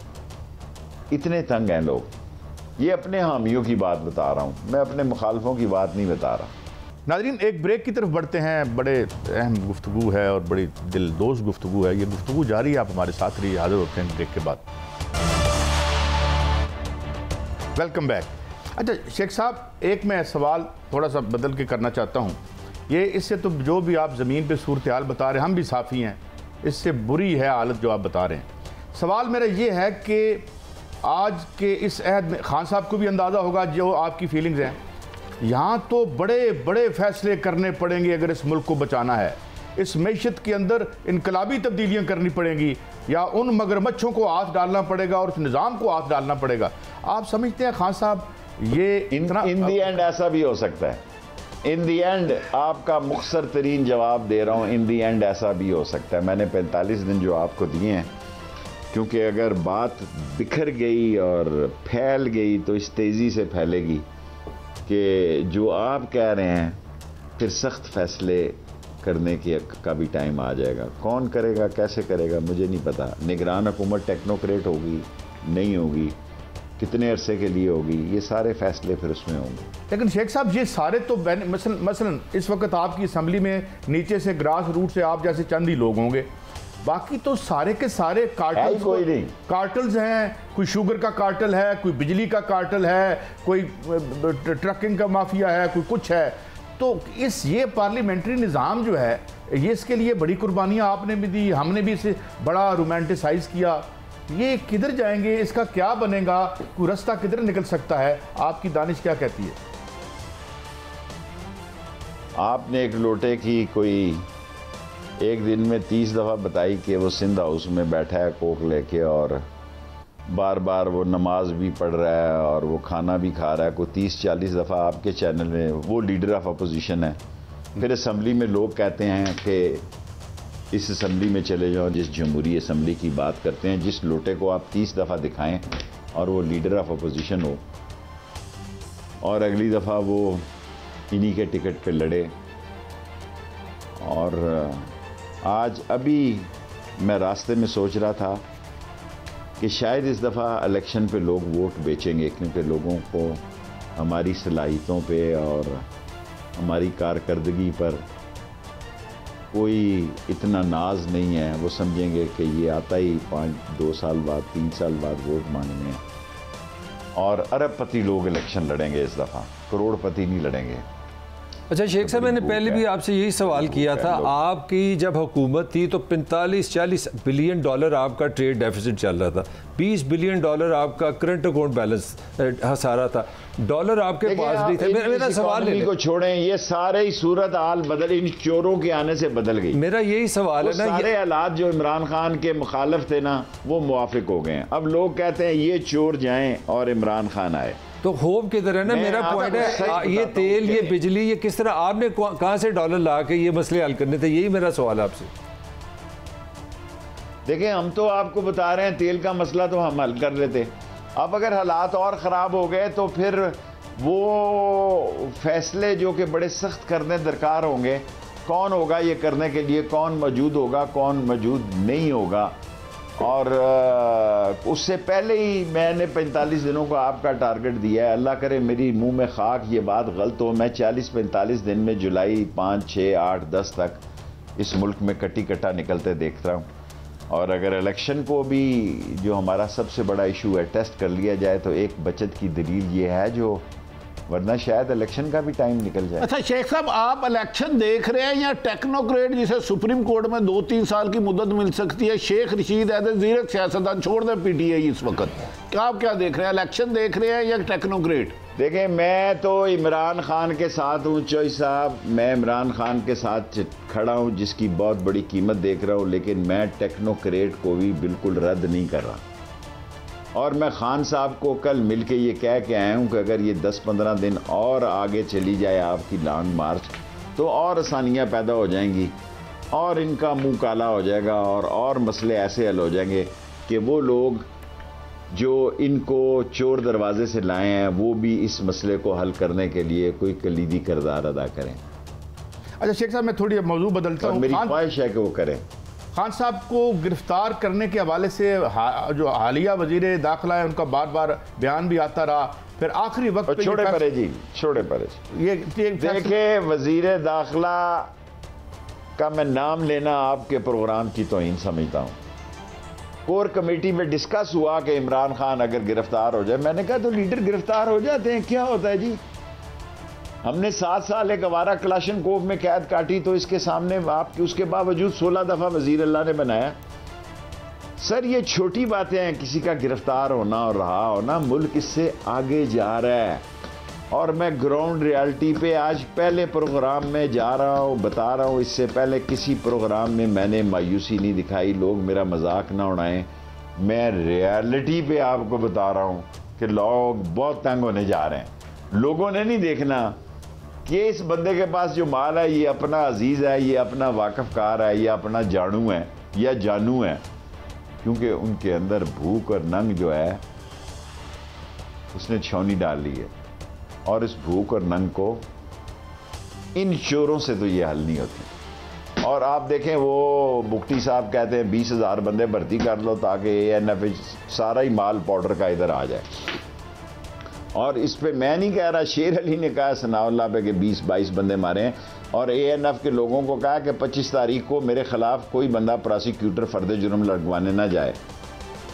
इतने तंग हैं लोग। ये अपने हामियों की बात बता रहा हूँ, मैं अपने मुखालफों की बात नहीं बता रहा। नाज़रीन, एक ब्रेक की तरफ बढ़ते हैं। बड़े अहम गुफ्तगू है और बड़ी दिलदोज़ गुफ्तगू है। ये गुफ्तगू जारी है, आप हमारे साथ रहिए। हाजिर होते हैं ब्रेक के बाद। Welcome back. अच्छा शेख साहब, एक मैं सवाल थोड़ा सा बदल के करना चाहता हूँ। ये इससे तो जो भी आप ज़मीन पे सूरत हाल बता रहे हैं, हम भी साफ़ी हैं, इससे बुरी है हालत जो आप बता रहे हैं। सवाल मेरा ये है कि आज के इस अहद में खान साहब को भी अंदाज़ा होगा जो आपकी फीलिंग्स हैं, यहाँ तो बड़े बड़े फैसले करने पड़ेंगे अगर इस मुल्क को बचाना है। इस मैशत के अंदर इनकलाबी तब्दीलियाँ करनी पड़ेंगी, या उन मगरमच्छों को हाथ डालना पड़ेगा और उस निज़ाम को हाथ डालना पड़ेगा। आप समझते हैं खान साहब ये इन दी एंड ऐसा भी हो सकता है? इन दी एंड आपका मुख्तसर तरीन जवाब दे रहा हूँ, इन दी एंड ऐसा भी हो सकता है। मैंने 45 दिन जो आपको दिए हैं, क्योंकि अगर बात बिखर गई और फैल गई तो इस तेज़ी से फैलेगी कि जो आप कह रहे हैं फिर सख्त फैसले करने का भी टाइम आ जाएगा। कौन करेगा, कैसे करेगा, मुझे नहीं पता। निगरान हुकूमत टेक्नोक्रेट होगी, नहीं होगी, कितने अरसे के लिए होगी, ये सारे फैसले फिर उसमें होंगे। लेकिन शेख साहब ये सारे तो मसलन इस वक्त आपकी असम्बली में नीचे से ग्रास रूट से आप जैसे चंद ही लोग होंगे, बाकी तो सारे के सारे कार्टल्स कोई नहीं, कार्टल्स हैं। कोई शुगर का कार्टल है, कोई बिजली का कार्टल है, कोई ट्रकिंग का माफिया है, कोई कुछ है। तो ये पार्लियामेंट्री निज़ाम जो है, ये इसके लिए बड़ी कुर्बानियाँ आपने भी दी, हमने भी इसे बड़ा रोमांटिसाइज किया। ये किधर जाएंगे, इसका क्या बनेगा, कोई रास्ता किधर निकल सकता है? आपकी दानिश क्या कहती है? आपने एक लोटे की कोई एक दिन में 30 दफ़ा बताई कि वो सिंध हाउस में बैठा है कोक लेके और बार बार वो नमाज भी पढ़ रहा है और वो खाना भी खा रहा है। कोई 30-40 दफ़ा आपके चैनल में वो लीडर ऑफ अपोजिशन है। फिर असम्बली में लोग कहते हैं कि इस असम्बली में चले जाओ जिस जमहूरी असम्बली की बात करते हैं, जिस लोटे को आप 30 दफ़ा दिखाएं और वो लीडर ऑफ अपोजिशन हो, और अगली दफ़ा वो इन्हीं के टिकट पे लड़े। और आज अभी मैं रास्ते में सोच रहा था कि शायद इस दफ़ा इलेक्शन पे लोग वोट बेचेंगे, क्योंकि लोगों को हमारी सलाहियतों पे और हमारी कारकर्दगी पर कोई इतना नाज नहीं है। वो समझेंगे कि ये आता ही 2 साल बाद 3 साल बाद वोट मांगने हैं। और अरबपति लोग इलेक्शन लड़ेंगे इस दफ़ा, करोड़पति नहीं लड़ेंगे। अच्छा शेख साहब, मैंने पहले भी आपसे यही सवाल किया था, आपकी जब हुकूमत थी तो 45-40 बिलियन डॉलर आपका ट्रेड डेफिसिट चल रहा था, 20 बिलियन डॉलर आपका करंट अकाउंट बैलेंस हसारा था, डॉलर आपके पास नहीं थे। मेरा सवाल को छोड़ें, ये सारे ही सूरत हाल बदल, इन चोरों के आने से बदल गई। मेरा यही सवाल है ना, सारे हालात जो इमरान खान के मुखालिफ थे ना, वो मुवाफिक हो गए हैं। अब लोग कहते हैं ये चोर जाएं और इमरान खान आए, तो होप की तरह ना। मेरा पॉइंट है, ये तेल, ये बिजली, ये किस तरह आपने कहां से डॉलर ला के ये मसले हल करने थे, यही मेरा सवाल आपसे। देखें, हम तो आपको बता रहे हैं तेल का मसला तो हम हल कर लेते। अब अगर हालात और ख़राब हो गए तो फिर वो फैसले जो कि बड़े सख्त करने दरकार होंगे, कौन होगा ये करने के लिए, कौन मौजूद होगा, कौन मौजूद नहीं होगा। और उससे पहले ही मैंने 45 दिनों का आपका टारगेट दिया है। अल्लाह करे मेरी मुंह में खाक ये बात गलत हो, मैं 40-45 दिन में जुलाई 5, 6, 8, 10 तक इस मुल्क में कटी कटा निकलते देखता हूँ। और अगर इलेक्शन को भी जो हमारा सबसे बड़ा इशू है टेस्ट कर लिया जाए तो एक बचत की दलील ये है, जो वरना शायद इलेक्शन का भी टाइम निकल जाए। अच्छा शेख साहब, आप इलेक्शन देख रहे हैं या टेक्नोक्रेट जिसे सुप्रीम कोर्ट में 2-3 साल की मुद्दत मिल सकती है, शेख रशीद है जीरक सियासतदान, छोड़ दें पीटीआई इस वक्त, आप क्या देख रहे हैं, इलेक्शन देख रहे हैं या टेक्नोक्रेट? देखें, मैं तो इमरान खान के साथ हूँ चोई साहब, मैं इमरान खान के साथ खड़ा हूँ जिसकी बहुत बड़ी कीमत देख रहा हूँ, लेकिन मैं टेक्नोक्रेट को भी बिल्कुल रद्द नहीं कर रहा। और मैं खान साहब को कल मिलके ये कह के आया हूँ कि अगर ये 10-15 दिन और आगे चली जाए आपकी लॉन्ग मार्च तो और आसानियाँ पैदा हो जाएंगी और इनका मुंह काला हो जाएगा और मसले ऐसे हल हो जाएंगे कि वो लोग जो इनको चोर दरवाजे से लाए हैं वो भी इस मसले को हल करने के लिए कोई कलीदी किरदार अदा करें। अच्छा शेख साहब, मैं थोड़ी मौजू बदलता हूँ। मेरी ख्वाहिश है कि वो करें। खान साहब को गिरफ्तार करने के हवाले से जो हालिया वजीर दाखिला है उनका बार बार बयान भी आता रहा, फिर आखिरी वक्त पे छोड़े परे जी, छोड़े परे ये देखे, वजीर दाखिला का मैं नाम लेना आपके प्रोग्राम की तौहीन समझता हूँ। कोर कमेटी में डिस्कस हुआ कि इमरान खान अगर गिरफ्तार हो जाए, मैंने कहा तो लीडर गिरफ्तार हो जाते हैं, क्या होता है जी। हमने 7 साल एक अवारा क्लाशनकोव में कैद काटी तो इसके सामने आपके उसके बावजूद 16 दफा वजीर अल्लाह ने बनाया। सर ये छोटी बातें हैं, किसी का गिरफ्तार होना और रहा होना, मुल्क इससे आगे जा रहा है। और मैं ग्राउंड रियलिटी पे आज पहले प्रोग्राम में जा रहा हूँ, बता रहा हूँ, इससे पहले किसी प्रोग्राम में मैंने मायूसी नहीं दिखाई, लोग मेरा मजाक ना उड़ाएं। मैं रियलिटी पे आपको बता रहा हूँ कि लोग बहुत तंग होने जा रहे हैं। लोगों ने नहीं देखना कि इस बंदे के पास जो माल है ये अपना अजीज है, ये अपना वाकफकार है, ये अपना जानू है या जानू है, क्योंकि उनके अंदर भूख और नंग जो है उसने छौनी डाल ली है। और इस भूख और नंग को इन चोरों से तो ये हल नहीं होती। और आप देखें, वो बुख्ती साहब कहते हैं 20,000 बंदे भर्ती कर लो ताकि ANF सारा ही माल पाउडर का इधर आ जाए। और इस पे मैं नहीं कह रहा, शेर अली ने कहा सनाउल्लाह पे कि 20-22 बंदे मारे हैं। और ANF के लोगों को कहा कि 25 तारीख को मेरे खिलाफ कोई बंदा प्रोसिक्यूटर फर्द जुर्म लगवाने ना जाए।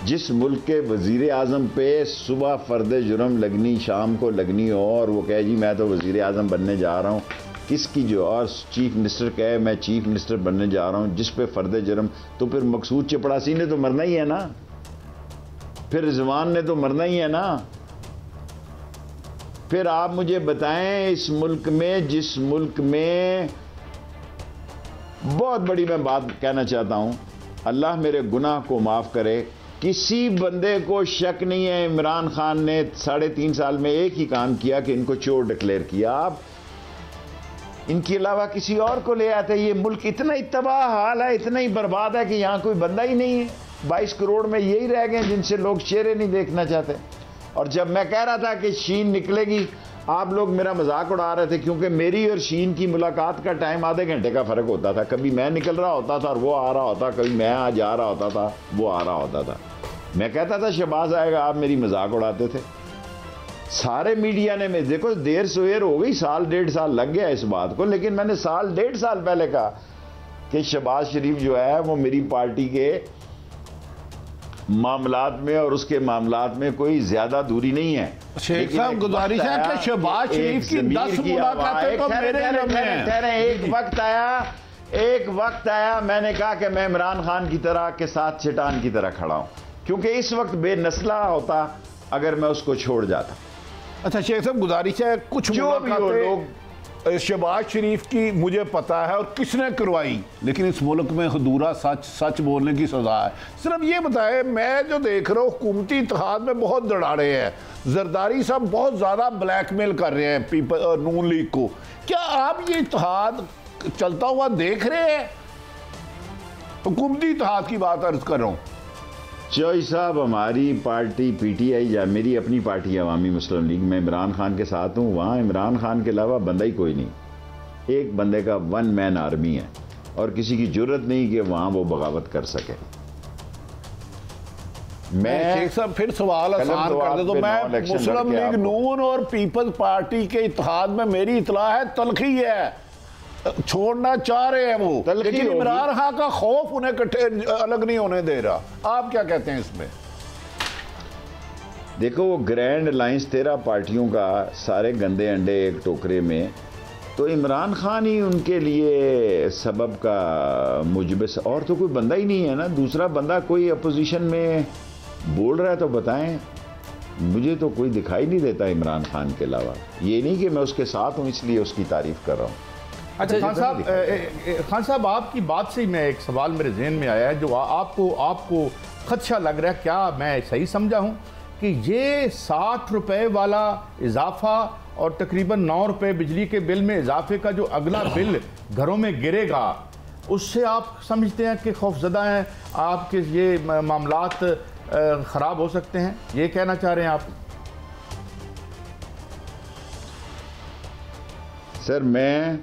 जिस मुल्क के वजीर आज़म पे सुबह फर्द जुर्म लगनी, शाम को लगनी हो, और वो कहे जी मैं तो वजीर आज़म बनने जा रहा हूँ, किसकी जो, और चीफ मिनिस्टर कहे मैं चीफ मिनिस्टर बनने जा रहा हूँ, जिस पे फर्द जुर्म, तो फिर मकसूद चपड़ासी ने तो मरना ही है ना, फिर रिजवान ने तो मरना ही है ना। फिर आप मुझे बताएं, इस मुल्क में, जिस मुल्क में बहुत बड़ी मैं बात कहना चाहता हूं, अल्लाह मेरे गुनाह को माफ करे, किसी बंदे को शक नहीं है इमरान खान ने 3.5 साल में एक ही काम किया कि इनको चोर डिक्लेयर किया। आप इनके अलावा किसी और को ले आते। ये मुल्क इतना ही तबाह हाल है, इतना ही बर्बाद है कि यहां कोई बंदा ही नहीं है। 22 करोड़ में यही रह गए जिनसे लोग चेहरे नहीं देखना चाहते। और जब मैं कह रहा था कि शीन निकलेगी, आप लोग मेरा मजाक उड़ा रहे थे, क्योंकि मेरी और शीन की मुलाकात का टाइम आधे घंटे का फर्क होता था। कभी मैं निकल रहा होता था और वो आ रहा होता, कभी मैं आ जा रहा होता था, वो आ रहा होता था। मैं कहता था शहबाज आएगा, आप मेरी मजाक उड़ाते थे। सारे मीडिया ने, मैं देखो देर सवेर हो गई, 1.5 साल लग गया इस बात को, लेकिन मैंने 1.5 साल पहले कहा कि शहबाज शरीफ जो है वो मेरी पार्टी के मामलात में और उसके मामलात में कोई ज्यादा दूरी नहीं है। शेख साहब गुजारिश है कि शहबाज शरीफ की 10 मुलाकातें तो मेरे हैं। एक वक्त आया मैंने कहा कि मैं इमरान खान की तरह के साथ चट्टान की तरह खड़ा हूं, क्योंकि इस वक्त बेनस्ला होता अगर मैं उसको छोड़ जाता। अच्छा शेख साहब गुजारिश है, कुछ जो भी हो लोग, शहबाज शरीफ की मुझे पता है और किसने करवाई, लेकिन इस मुल्क में हदूरा सच बोलने की सजा है। सिर्फ ये बताए, मैं जो देख रहा हूँ हुकूमती इत्तेहाद में बहुत दड़ाड़े हैं, जरदारी साहब बहुत ज़्यादा ब्लैकमेल कर रहे हैं नून लीग को। क्या आप ये इत्तेहाद चलता हुआ देख रहे हैं? हुकूमती इत्तेहाद की बात अर्ज कर रहा हूँ। चौई साहब, हमारी पार्टी पीटीआई या मेरी अपनी पार्टी अवामी मुस्लिम लीग में इमरान खान के साथ हूँ। वहाँ इमरान खान के अलावा बंदा ही कोई नहीं। एक बंदे का वन मैन आर्मी है और किसी की जरूरत नहीं कि वहाँ वो बगावत कर सके। मैं शेख साहब फिर सवाल आसान कर दे तो मैं मुस्लिम लीग नून और पीपल्स पार्टी के इत्तेहाद में मेरी इतला है तलखी है, छोड़ना चाह रहे हैं वो, लेकिन इमरान खान का खौफ उन्हें इकट्ठे अलग नहीं होने दे रहा। आप क्या कहते हैं इसमें? देखो, वो ग्रैंड अलायंस 13 पार्टियों का सारे गंदे अंडे एक टोकरे में, तो इमरान खान ही उनके लिए सबब का मुजबिस, और तो कोई बंदा ही नहीं है ना। दूसरा बंदा कोई अपोजिशन में बोल रहा है तो बताएं। मुझे तो कोई दिखाई नहीं देता इमरान खान के अलावा। ये नहीं कि मैं उसके साथ हूं इसलिए उसकी तारीफ कर रहा हूं। अच्छा खान साहब आपकी बात से ही मैं एक सवाल मेरे जहन में आया है जो आपको खदशा लग रहा है, क्या मैं सही समझा हूँ कि ये 60 रुपए वाला इजाफा और तकरीबन 9 रुपए बिजली के बिल में इजाफे का जो अगला बिल घरों में गिरेगा, उससे आप समझते हैं कि खौफजदा हैं, आपके ये मामलात ख़राब हो सकते हैं, ये कहना चाह रहे हैं आप? सर, मैं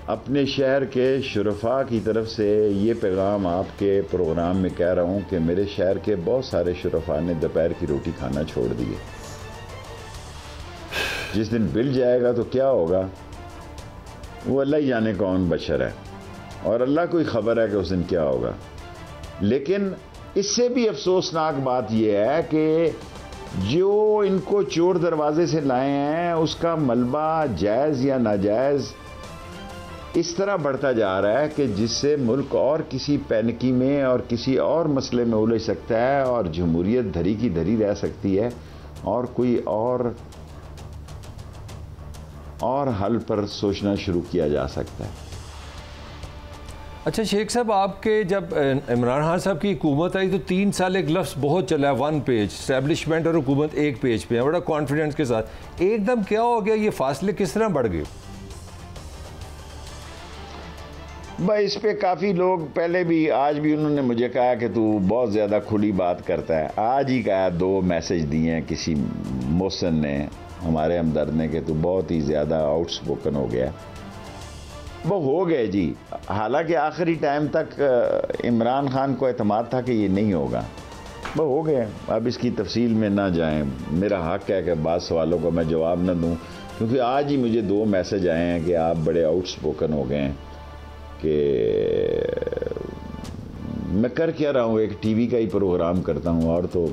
अपने शहर के शुरफा की तरफ से ये पैगाम आपके प्रोग्राम में कह रहा हूँ कि मेरे शहर के बहुत सारे शुरफा ने दोपहर की रोटी खाना छोड़ दिए। जिस दिन बिल जाएगा तो क्या होगा वो अल्लाह ही जाने कौन बशर है, और अल्लाह को ही खबर है कि उस दिन क्या होगा। लेकिन इससे भी अफसोसनाक बात यह है कि जो इनको चोर दरवाजे से लाए हैं उसका मलबा जायज़ या नाजायज़ इस तरह बढ़ता जा रहा है कि जिससे मुल्क और किसी पैनिकी में और किसी और मसले में उलझ सकता है और जमहूरियत धरी की धरी रह सकती है और कोई और हल पर सोचना शुरू किया जा सकता है। अच्छा शेख साहब, आपके जब इमरान खान साहब की हुकूमत आई तो 3 साल एक लफ्ज़ बहुत चला है, 1 पेज, एस्टैब्लिशमेंट और हुकूमत एक पेज पे है, बड़ा कॉन्फिडेंस के साथ। एकदम क्या हो गया, ये फासले किस तरह बढ़ गए? भाई, इस पे काफ़ी लोग पहले भी, आज भी उन्होंने मुझे कहा कि तू बहुत ज़्यादा खुली बात करता है। आज ही कहा, 2 मैसेज दिए हैं किसी मोहसिन ने, हमारे हमदर्द ने, कि तू बहुत ही ज़्यादा आउटस्पोकन हो गया। वो हो गए जी। हालांकि आखिरी टाइम तक इमरान खान को एतमाद था कि ये नहीं होगा, वो हो गए। अब इसकी तफसील में ना जाएं, मेरा हक है कि बाद सवालों का मैं जवाब न दूं, क्योंकि आज ही मुझे 2 मैसेज आए हैं कि आप बड़े आउटस्पोकन हो गए हैं कि मैं कर क्या रहा हूँ, एक टीवी का ही प्रोग्राम करता हूँ और तो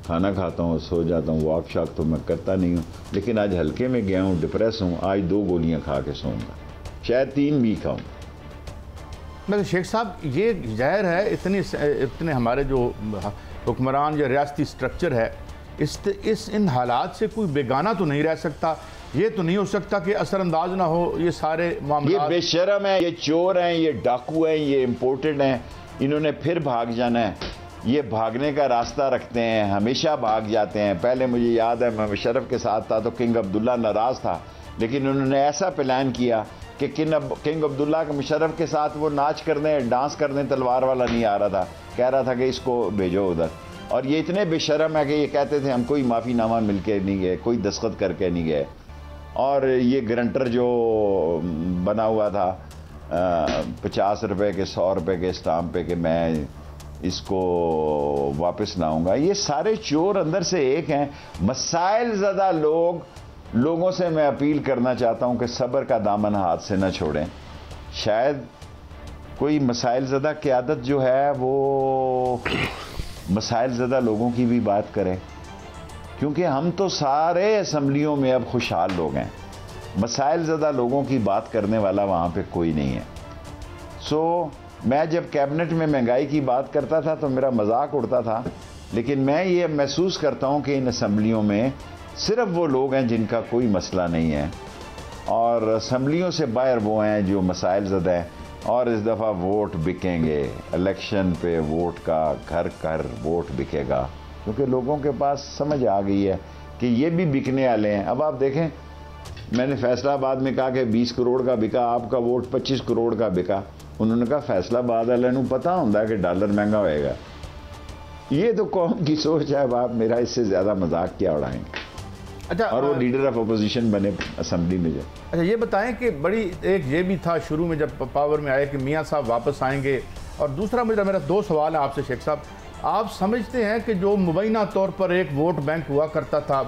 खाना खाता हूँ, सो जाता हूँ, वॉक शॉक तो मैं करता नहीं हूँ। लेकिन आज हल्के में गया हूँ, डिप्रेस हूँ, आज 2 गोलियाँ खा के सोऊंगा, शायद 3 भी खाऊँ। मैं शेख साहब, ये ज़ाहिर है इतने हमारे जो हुक्मरान या रियासती स्ट्रक्चर है, इन हालात से कोई बेगाना तो नहीं रह सकता। ये तो नहीं हो सकता कि असरअंदाज ना हो ये सारे मामले। ये बेशरम है, ये चोर हैं, ये डाकू हैं, ये इम्पोर्टेड हैं, इन्होंने फिर भाग जाना है। ये भागने का रास्ता रखते हैं, हमेशा भाग जाते हैं। पहले मुझे याद है, मैं मुशर्रफ के साथ था तो किंग अब्दुल्ला नाराज़ था, लेकिन उन्होंने ऐसा प्लान किया कि किंग अब्दुल्ला के मुशर्रफ के साथ वो नाच करने, डांस करने तलवार वाला नहीं आ रहा था, कह रहा था कि इसको भेजो उधर। और ये इतने बेशरम है कि ये कहते थे हम कोई माफ़ीनामा मिल के नहीं गए, कोई दस्तखत करके नहीं गए। और ये गारंटर जो बना हुआ था 50 रुपए के, 100 रुपए के स्टाम्प पे कि मैं इसको वापस लाऊंगा, ये सारे चोर अंदर से एक हैं। मसाइल ज़्यादा लोगों से मैं अपील करना चाहता हूं कि सब्र का दामन हाथ से न छोड़ें। शायद कोई मसाइल ज़दा क़यादत जो है वो मसाइल ज़दा लोगों की भी बात करें, क्योंकि हम तो सारे असम्बलियों में अब खुशहाल लोग हैं। मसाइल ज़दा लोगों की बात करने वाला वहाँ पे कोई नहीं है। मैं जब कैबिनेट में महंगाई की बात करता था तो मेरा मजाक उड़ता था, लेकिन मैं ये महसूस करता हूँ कि इन असम्बलियों में सिर्फ वो लोग हैं जिनका कोई मसला नहीं है, और असम्बलियों से बाहर वो हैं जो मसाइल ज़दा हैं। और इस दफ़ा वोट बिकेंगे, इलेक्शन पे वोट का घर घर वोट बिकेगा, क्योंकि लोगों के पास समझ आ गई है कि ये भी बिकने वाले हैं। अब आप देखें, मैंने फैसलाबाद में कहा कि 20 करोड़ का बिका, आपका वोट 25 करोड़ का बिका। उन्होंने कहा फैसलाबाद वाले को पता होता कि डॉलर महंगा होएगा। ये तो कौम की सोच है। अब आप मेरा इससे ज़्यादा मजाक क्या उड़ाएंगे। अच्छा, और वो लीडर ऑफ अपोजिशन बने असेंबली में। अच्छा, ये बताएं कि बड़ी एक ये भी था शुरू में जब पावर में आए कि मियाँ साहब वापस आएंगे, और दूसरा मेरा 2 सवाल है आपसे शेख साहब। आप समझते हैं कि जो मुबैना तौर पर एक वोट बैंक हुआ करता था,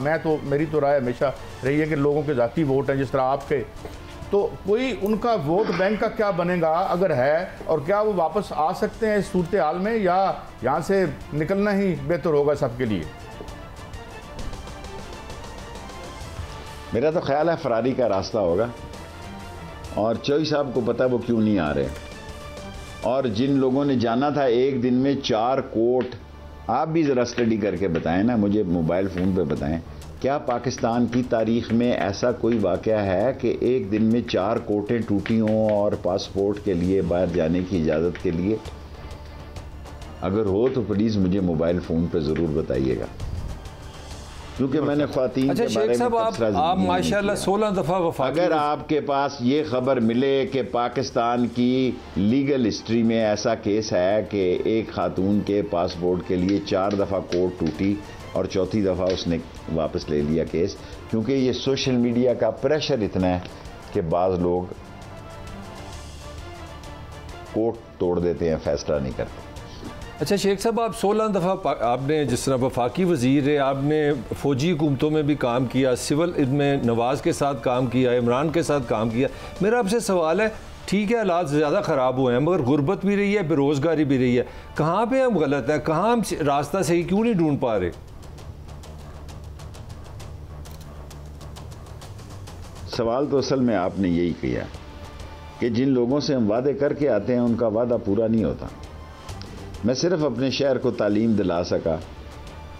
मेरी तो राय हमेशा रही है कि लोगों के ज़ाती वोट हैं जिस तरह आपके, तो कोई उनका वोट बैंक का क्या बनेगा अगर है, और क्या वो वापस आ सकते हैं इस सूरत हाल में, या यहाँ से निकलना ही बेहतर होगा सबके लिए? मेरा तो ख्याल है फरारी का रास्ता होगा, और चौई साहब को पता वो क्यों नहीं आ रहे। और जिन लोगों ने जाना था एक दिन में 4 कोर्ट, आप भी ज़रा स्टडी करके बताएं ना, मुझे मोबाइल फ़ोन पे बताएं, क्या पाकिस्तान की तारीख़ में ऐसा कोई वाक़या है कि एक दिन में 4 कोर्टें टूटी हों और पासपोर्ट के लिए बाहर जाने की इजाज़त के लिए? अगर हो तो प्लीज़ मुझे मोबाइल फ़ोन पे ज़रूर बताइएगा, क्योंकि मैंने ख्वातीन अच्छा शेख साहब, आप माशाल्लाह 16 दफ़ा वफाकी। अगर आपके पास ये खबर मिले कि पाकिस्तान की लीगल हिस्ट्री में ऐसा केस है कि एक खातून के पासपोर्ट के लिए 4 दफ़ा कोर्ट टूटी और चौथी दफ़ा उसने वापस ले लिया केस, क्योंकि ये सोशल मीडिया का प्रेशर इतना है कि बाज़ लोग कोर्ट तोड़ देते हैं, फैसला नहीं करते। अच्छा शेख साहब, आप 16 दफ़ा आपने जिस तरह वफाकी वज़ीर है, आपने फ़ौजी हुकूमतों में भी काम किया, सिविल में नवाज़ के साथ काम किया, इमरान के साथ काम किया। मेरा आपसे सवाल है, ठीक है हालात ज़्यादा ख़राब हुए हैं, मगर गुर्बत भी रही है, बेरोज़गारी भी रही है, कहाँ पे हम गलत है, कहाँ हम रास्ता सही क्यों नहीं ढूंढ पा रहे? सवाल तो असल में आपने यही किया कि जिन लोगों से हम वादे करके आते हैं उनका वादा पूरा नहीं होता। मैं सिर्फ अपने शहर को तालीम दिला सका,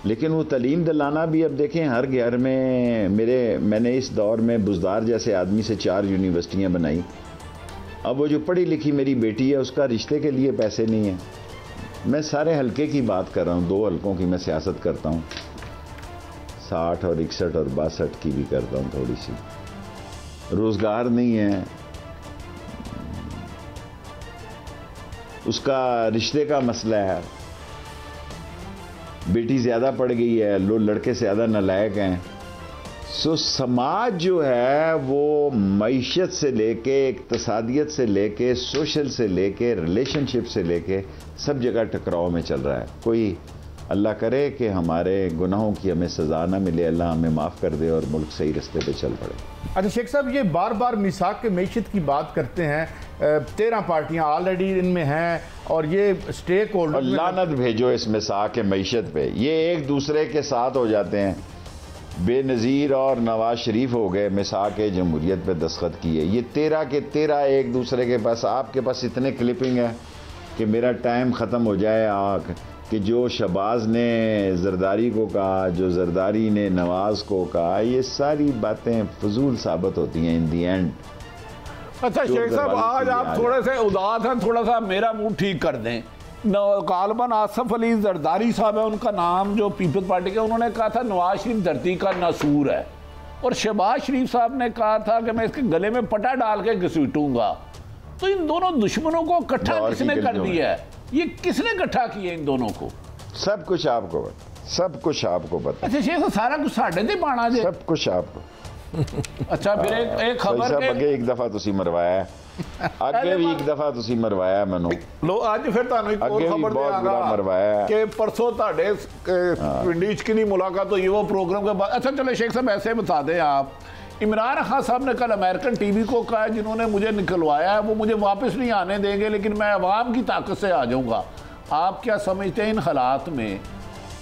लेकिन वो तालीम दिलाना भी, अब देखें हर घर में मैंने इस दौर में बुज़दार जैसे आदमी से 4 यूनिवर्सिटियाँ बनाई। अब वो जो पढ़ी लिखी मेरी बेटी है उसका रिश्ते के लिए पैसे नहीं है। मैं सारे हलके की बात कर रहा हूँ, 2 हलकों की मैं सियासत करता हूँ, 60 और 61 और 62 की भी करता हूँ थोड़ी सी। रोज़गार नहीं है, उसका रिश्ते का मसला है, बेटी ज़्यादा पढ़ गई है, लड़के से ज़्यादा नालायक हैं। समाज जो है वो मईशत से लेके, इक़्तिसादियत से लेके, सोशल से लेके, रिलेशनशिप से लेके सब जगह टकराव में चल रहा है। कोई अल्लाह करे कि हमारे गुनाहों की हमें सज़ा ना मिले, अल्लाह हमें माफ़ कर दे और मुल्क सही रास्ते पे चल पड़े। अच्छा शेख साहब, ये बार बार मिसाक के मईशत की बात करते हैं, 13 पार्टियां ऑलरेडी इनमें हैं, और ये स्टेक होल्डर, लानत भेजो इस मिसाक के मईशत पे। ये एक दूसरे के साथ हो जाते हैं। बेनज़ीर और नवाज शरीफ हो गए, मिसाक जमहूरियत पे दस्तखत किए, ये 13 के 13 एक दूसरे के पास। आपके पास इतने क्लिपिंग है कि मेरा टाइम ख़त्म हो जाए, कि जो शहबाज ने जरदारी को कहा, जो जरदारी ने नवाज को कहा, ये सारी बातें फजूल साबित होती हैं इन दी एंड। अच्छा शेख साहब, आज आप थोड़े से उदास हैं, थोड़ा सा मेरा मुंह ठीक कर दें। गालबन आसफ अली जरदारी साहब है उनका नाम, जो पीपल्स पार्टी के, उन्होंने कहा था नवाज शरीफ धरती का नासूर है, और शहबाज शरीफ साहब ने कहा था कि मैं इसके गले में पटा डाल के घसीटूंगा। तो इन दोनों दुश्मनों को इकट्ठा किसने कर दिया है? ये किसने इकट्ठा किया इन दोनों को? सब कुछ आपको पता। अच्छा शेख, सारा कुछ साढ़े ते पाना जे, सब कुछ आपको। अच्छा फिर एक खबर के अगे एक दफा तुसी मरवाया, अगे भी एक दफा तुसी मरवाया मैनू। लो आज फिर तुहानू एक और खबर देंगा मरवाया कि परसों ਤੁਹਾਡੇ पिंडी च की मुलाकात हुई वो प्रोग्राम के बाद। अच्छा चलो शेख साहब ऐसे बता दें आप इमरान खान साहब ने कल अमेरिकन टीवी को कहा है, जिन्होंने मुझे निकलवाया है वो मुझे वापस नहीं आने देंगे, लेकिन मैं अवाम की ताकत से आ जाऊंगा। आप क्या समझते हैं इन हालात में,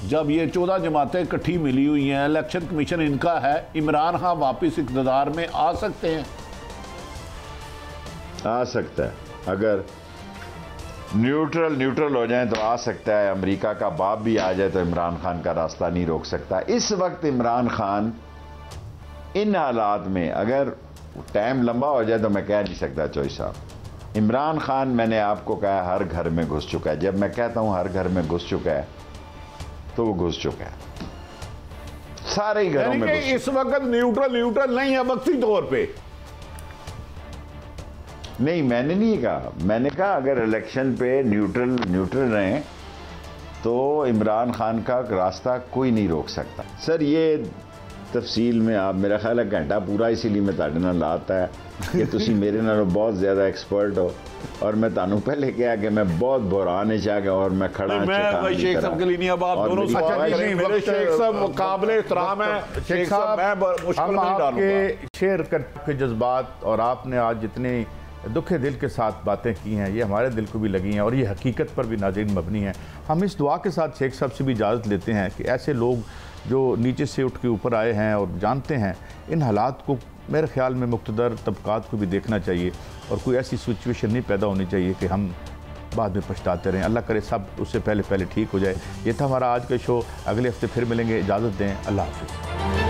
जब ये 14 जमातें इकट्ठी मिली हुई हैं, इलेक्शन कमीशन इनका है, इमरान खान वापस इक़्तिदार में आ सकते हैं? आ सकता है, अगर न्यूट्रल हो जाए तो आ सकता है। अमेरिका का बाप भी आ जाए तो इमरान खान का रास्ता नहीं रोक सकता। इस वक्त इमरान खान इन हालात में, अगर टाइम लंबा हो जाए तो मैं कह नहीं सकता चौधरी साहब। इमरान खान, मैंने आपको कहा, हर घर में घुस चुका है। जब मैं कहता हूं हर घर में घुस चुका है तो वो घुस चुका है, सारे ही घरों में। इस वक्त न्यूट्रल नहीं है वक्ती तौर पे। नहीं, मैंने नहीं कहा, मैंने कहा अगर इलेक्शन पे न्यूट्रल रहें तो इमरान खान का रास्ता कोई नहीं रोक सकता। सर ये तफसील में आप, मेरा ख्याल है घंटा पूरा इसीलिए मैं ताड़े नाल लाता है कि तुसी मेरे नालों बहुत ज़्यादा एक्सपर्ट हो, और मैं तानू पहले कहा कि मैं बहुत बुरान है चाह और मैं खड़ा मैं शेख साहब के लिए नहीं, अब आप दोनों शेख साहब काबिले इहतराम है। शेख साहब मैं मुश्किल में आपके शेयर करके जज्बात, और आपने आज जितने दुखे दिल के साथ बातें की हैं, ये हमारे दिल को भी लगी हैं और ये हकीकत पर भी नाज़रीन मबनी है। हम इस दुआ के साथ शेख साहब से भी इजाज़त लेते हैं कि ऐसे लोग जो नीचे से उठ के ऊपर आए हैं और जानते हैं इन हालात को, मेरे ख्याल में मुक़्तदर तबक़ात को भी देखना चाहिए और कोई ऐसी सिचुएशन नहीं पैदा होनी चाहिए कि हम बाद में पछताते रहें। अल्लाह करे सब उससे पहले ठीक हो जाए। ये था हमारा आज का शो। अगले हफ्ते फिर मिलेंगे, इजाज़त दें, अल्लाह हाफ़िज़।